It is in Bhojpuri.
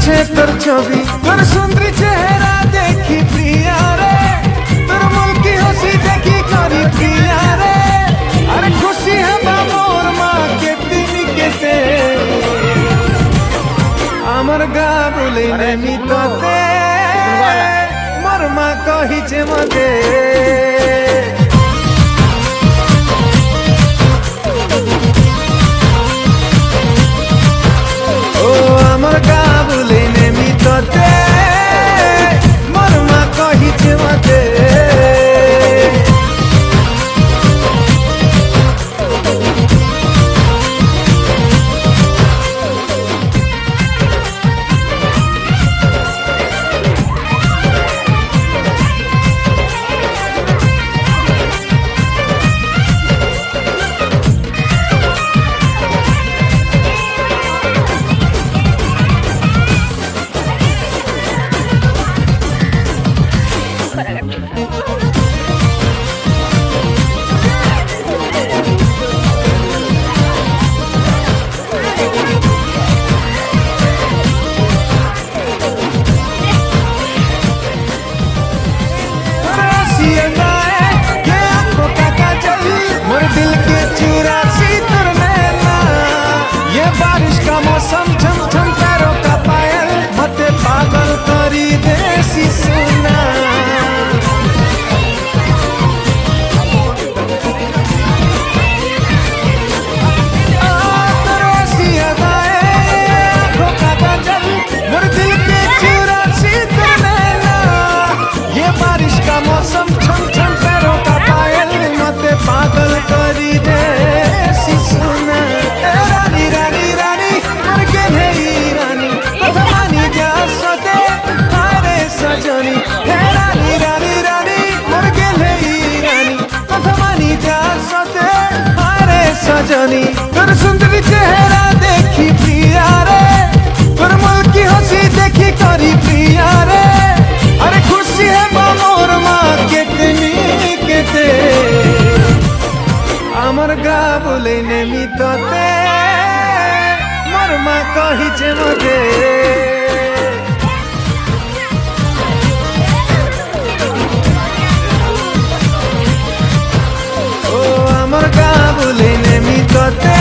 पीछे तोर छवि तोर सुंदरी चेहरा देखी प्रिया रे तोर मुल्की हंसी देखी करी प्रिया रे अरे खुशी है मोर माँ के दिन के आमर गा बोले नेमी तोते मोर माँ कहिचे मते आमर गा बोले नेमी तोते मोर माँ कहिचे मते दिल के चुरासी तुर नैना ये बारिश का मौसम झम झम पैरों का पायल मते पागल करी देसी सुना मोर दिल के चुरासी तुर नैना ये बारिश का मौसम झम झम पैरों का पायल मते पागल करी देसी सुना रानी रानी रानी मर के नहीं रानी कथमानी जा सते हारे सजनी हे रानी रानी रानी मर के नहीं रानी कथमानी जा सते हारे सजनी तोर सुंदरी चेहरा देखी प्रिया रे तोर मुल्की हंसी देखी करी प्रिया रे अरे खुशी है मोर माँ के ते आमर गा बोले नेमी तोते मोर माँ कहिचे मते ओ आमर गा बोले नेमी तोते